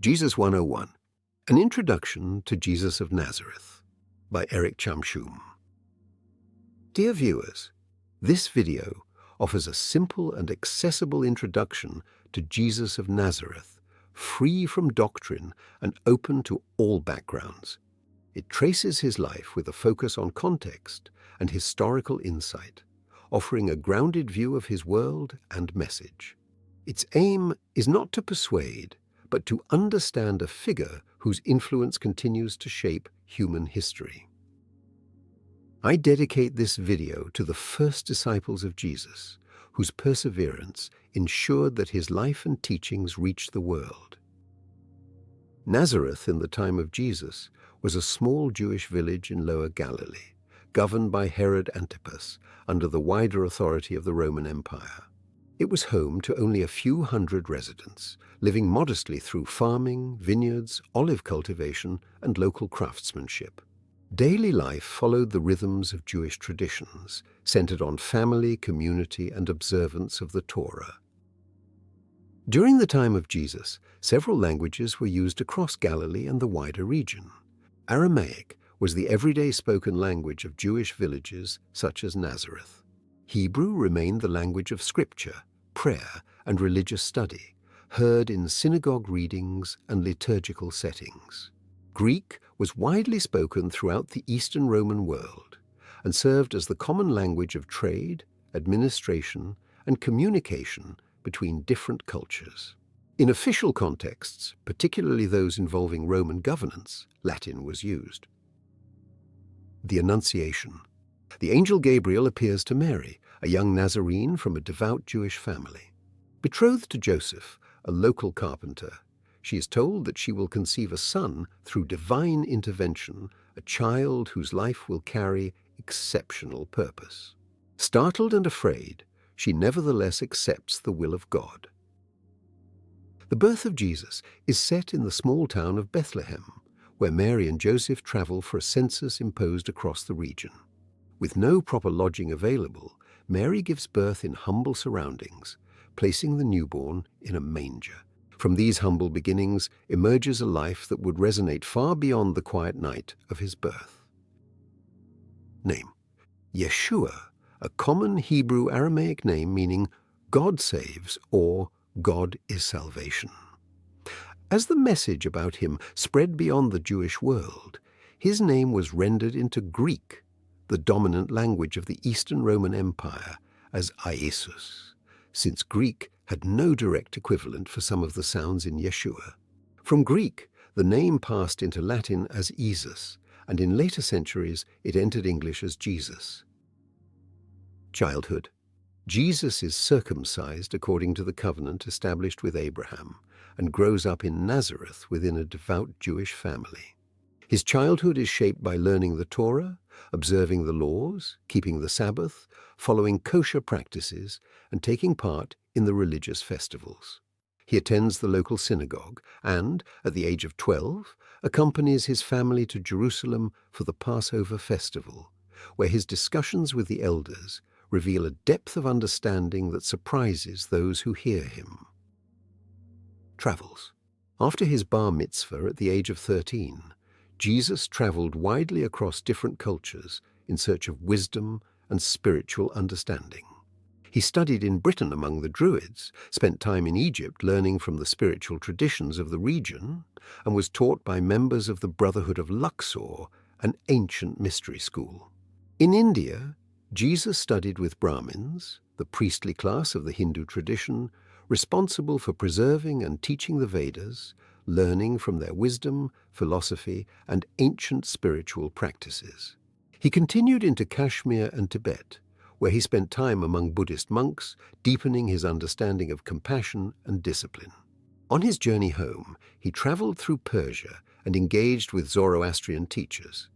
Jesus 101, An Introduction to Jesus of Nazareth by Chamchoum. Dear viewers, this video offers a simple and accessible introduction to Jesus of Nazareth, free from doctrine and open to all backgrounds. It traces his life with a focus on context and historical insight, offering a grounded view of his world and message. Its aim is not to persuade, but to understand a figure whose influence continues to shape human history. I dedicate this video to the first disciples of Jesus, whose perseverance ensured that his life and teachings reached the world. Nazareth in the time of Jesus was a small Jewish village in Lower Galilee, governed by Herod Antipas under the wider authority of the Roman Empire. It was home to only a few hundred residents, living modestly through farming, vineyards, olive cultivation, and local craftsmanship. Daily life followed the rhythms of Jewish traditions, centered on family, community, and observance of the Torah. During the time of Jesus, several languages were used across Galilee and the wider region. Aramaic was the everyday spoken language of Jewish villages such as Nazareth. Hebrew remained the language of scripture, prayer, and religious study, heard in synagogue readings and liturgical settings. Greek was widely spoken throughout the Eastern Roman world and served as the common language of trade, administration, and communication between different cultures. In official contexts, particularly those involving Roman governance, Latin was used. The Annunciation. The angel Gabriel appears to Mary, a young Nazarene from a devout Jewish family. Betrothed to Joseph, a local carpenter, she is told that she will conceive a son through divine intervention, a child whose life will carry exceptional purpose. Startled and afraid, she nevertheless accepts the will of God. The birth of Jesus is set in the small town of Bethlehem, where Mary and Joseph travel for a census imposed across the region. With no proper lodging available, Mary gives birth in humble surroundings, placing the newborn in a manger. From these humble beginnings emerges a life that would resonate far beyond the quiet night of his birth. Name: Yeshua, a common Hebrew Aramaic name meaning God saves or God is salvation. As the message about him spread beyond the Jewish world, his name was rendered into Greek, the dominant language of the Eastern Roman Empire, as Iesus, since Greek had no direct equivalent for some of the sounds in Yeshua. From Greek, the name passed into Latin as Jesus, and in later centuries it entered English as Jesus. Childhood. Jesus is circumcised according to the covenant established with Abraham and grows up in Nazareth within a devout Jewish family. His childhood is shaped by learning the Torah, observing the laws, keeping the Sabbath, following kosher practices, and taking part in the religious festivals. He attends the local synagogue and, at the age of 12, accompanies his family to Jerusalem for the Passover festival, where his discussions with the elders reveal a depth of understanding that surprises those who hear him. Travels. After his bar mitzvah at the age of 13, Jesus traveled widely across different cultures in search of wisdom and spiritual understanding. He studied in Britain among the Druids, spent time in Egypt learning from the spiritual traditions of the region, and was taught by members of the Brotherhood of Luxor, an ancient mystery school. In India, Jesus studied with Brahmins, the priestly class of the Hindu tradition, responsible for preserving and teaching the Vedas, learning from their wisdom, philosophy, and ancient spiritual practices. He continued into Kashmir and Tibet, where he spent time among Buddhist monks, deepening his understanding of compassion and discipline. On his journey home, he traveled through Persia and engaged with Zoroastrian teachers.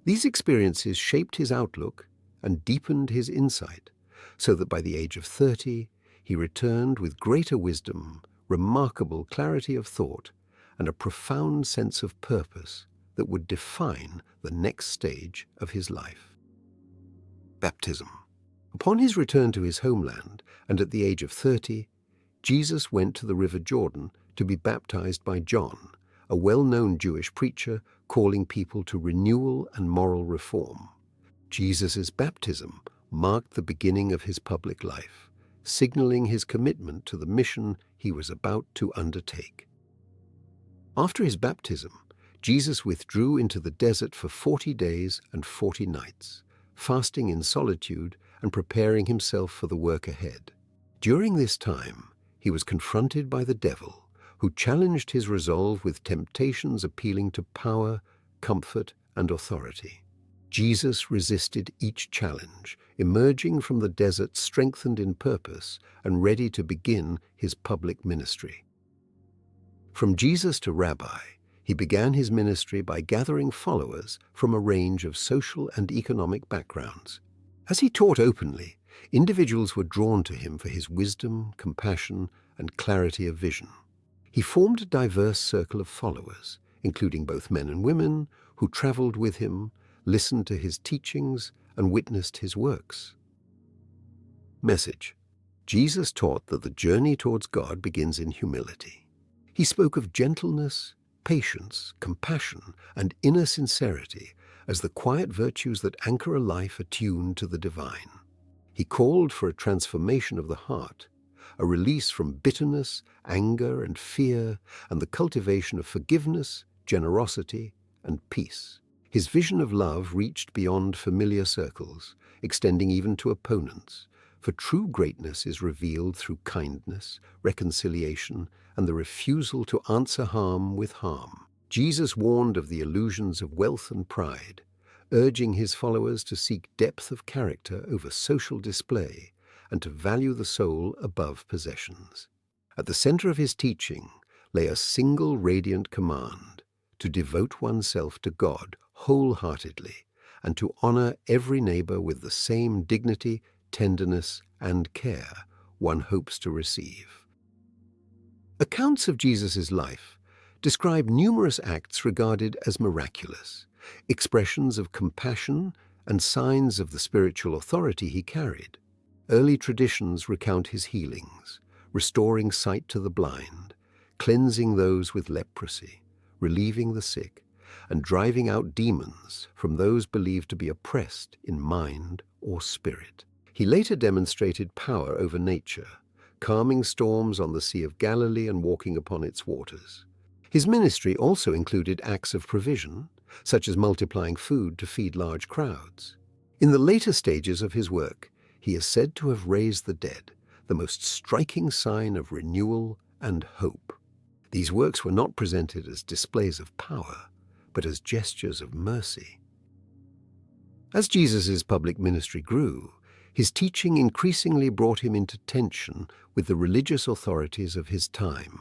These experiences shaped his outlook and deepened his insight, so that by the age of 30, he returned with greater wisdom, remarkable clarity of thought, and a profound sense of purpose that would define the next stage of his life. Baptism. Upon his return to his homeland, and at the age of 30, Jesus went to the river Jordan to be baptized by John, a well-known Jewish preacher calling people to renewal and moral reform. Jesus' baptism marked the beginning of his public life, signaling his commitment to the mission he was about to undertake. After his baptism, Jesus withdrew into the desert for 40 days and 40 nights, fasting in solitude and preparing himself for the work ahead. During this time, he was confronted by the devil, who challenged his resolve with temptations appealing to power, comfort, and authority. Jesus resisted each challenge, emerging from the desert strengthened in purpose and ready to begin his public ministry. From Jesus to Rabbi, he began his ministry by gathering followers from a range of social and economic backgrounds. As he taught openly, individuals were drawn to him for his wisdom, compassion, and clarity of vision. He formed a diverse circle of followers, including both men and women, who traveled with him, listened to his teachings, and witnessed his works. Message: Jesus taught that the journey towards God begins in humility. He spoke of gentleness, patience, compassion, and inner sincerity as the quiet virtues that anchor a life attuned to the divine. He called for a transformation of the heart, a release from bitterness, anger, and fear, and the cultivation of forgiveness, generosity, and peace. His vision of love reached beyond familiar circles, extending even to opponents, for true greatness is revealed through kindness, reconciliation, and the refusal to answer harm with harm. Jesus warned of the illusions of wealth and pride, urging his followers to seek depth of character over social display and to value the soul above possessions. At the center of his teaching lay a single radiant command: to devote oneself to God wholeheartedly and to honor every neighbor with the same dignity, tenderness, and care one hopes to receive. Accounts of Jesus' life describe numerous acts regarded as miraculous, expressions of compassion and signs of the spiritual authority he carried. Early traditions recount his healings, restoring sight to the blind, cleansing those with leprosy, relieving the sick, and driving out demons from those believed to be oppressed in mind or spirit. He later demonstrated power over nature, calming storms on the Sea of Galilee and walking upon its waters. His ministry also included acts of provision, such as multiplying food to feed large crowds. In the later stages of his work, he is said to have raised the dead, the most striking sign of renewal and hope. These works were not presented as displays of power, but as gestures of mercy. As Jesus' public ministry grew, his teaching increasingly brought him into tension with the religious authorities of his time.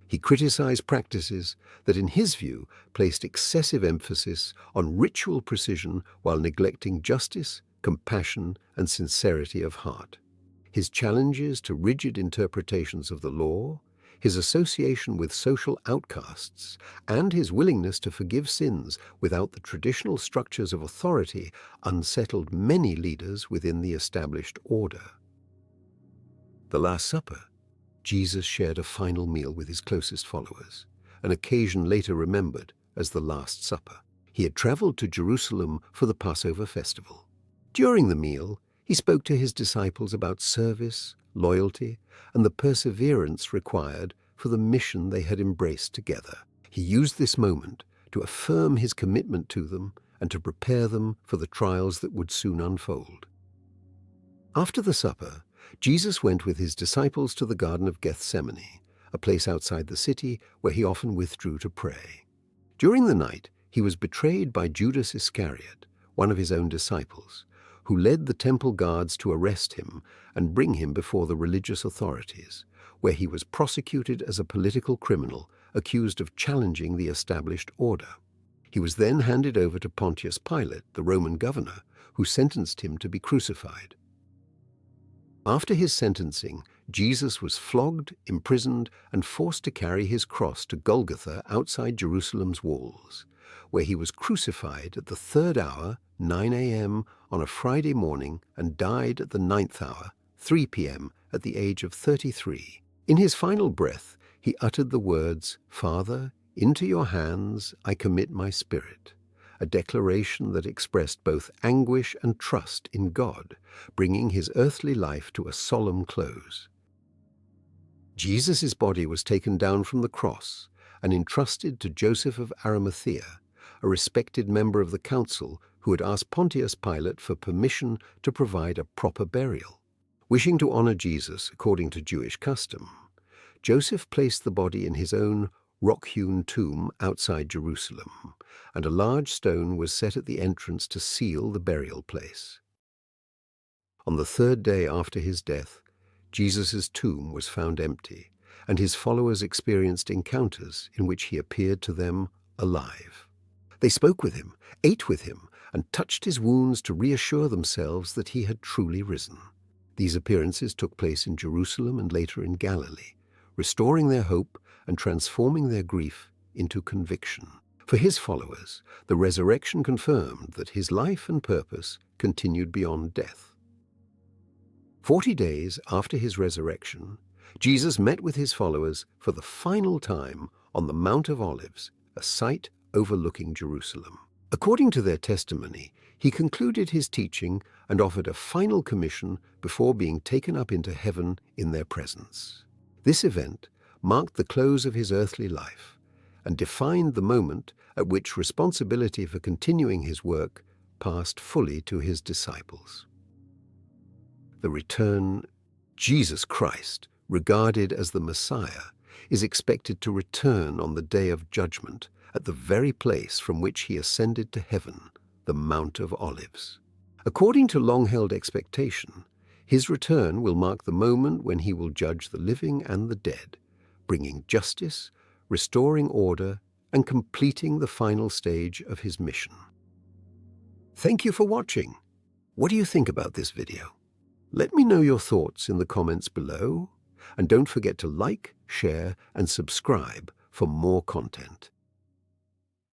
He criticized practices that, in his view, placed excessive emphasis on ritual precision while neglecting justice, compassion, and sincerity of heart. His challenges to rigid interpretations of the law, his association with social outcasts, and his willingness to forgive sins without the traditional structures of authority unsettled many leaders within the established order. The Last Supper. Jesus shared a final meal with his closest followers, an occasion later remembered as the Last Supper. He had traveled to Jerusalem for the Passover festival. During the meal, he spoke to his disciples about service, loyalty, and the perseverance required for the mission they had embraced together. He used this moment to affirm his commitment to them and to prepare them for the trials that would soon unfold. After the supper, Jesus went with his disciples to the Garden of Gethsemane, a place outside the city where he often withdrew to pray. During the night, he was betrayed by Judas Iscariot, one of his own disciples, who led the temple guards to arrest him and bring him before the religious authorities, where he was prosecuted as a political criminal accused of challenging the established order. He was then handed over to Pontius Pilate, the Roman governor, who sentenced him to be crucified. After his sentencing, Jesus was flogged, imprisoned, and forced to carry his cross to Golgotha outside Jerusalem's walls, where he was crucified at the 3rd hour, 9 a.m. on a Friday morning, and died at the 9th hour, 3 p.m. at the age of 33. In his final breath, he uttered the words, "Father, "Into your hands I commit my spirit," a declaration that expressed both anguish and trust in God, bringing his earthly life to a solemn close. Jesus' body was taken down from the cross and entrusted to Joseph of Arimathea, a respected member of the council who had asked Pontius Pilate for permission to provide a proper burial. Wishing to honor Jesus according to Jewish custom, Joseph placed the body in his own rock-hewn tomb outside Jerusalem, and a large stone was set at the entrance to seal the burial place. On the third day after his death, Jesus' tomb was found empty, and his followers experienced encounters in which he appeared to them alive. They spoke with him, ate with him, and touched his wounds to reassure themselves that he had truly risen. These appearances took place in Jerusalem and later in Galilee, restoring their hope and transforming their grief into conviction. For his followers, the resurrection confirmed that his life and purpose continued beyond death. 40 days after his resurrection, Jesus met with his followers for the final time on the Mount of Olives, a site overlooking Jerusalem. According to their testimony, he concluded his teaching and offered a final commission before being taken up into heaven in their presence. This event marked the close of his earthly life and defined the moment at which responsibility for continuing his work passed fully to his disciples. The return. Jesus Christ, regarded as the Messiah, is expected to return on the day of judgment at the very place from which he ascended to heaven, the Mount of Olives. According to long-held expectation, his return will mark the moment when he will judge the living and the dead, bringing justice, restoring order, and completing the final stage of his mission. Thank you for watching. What do you think about this video? Let me know your thoughts in the comments below, and don't forget to like, share, and subscribe for more content.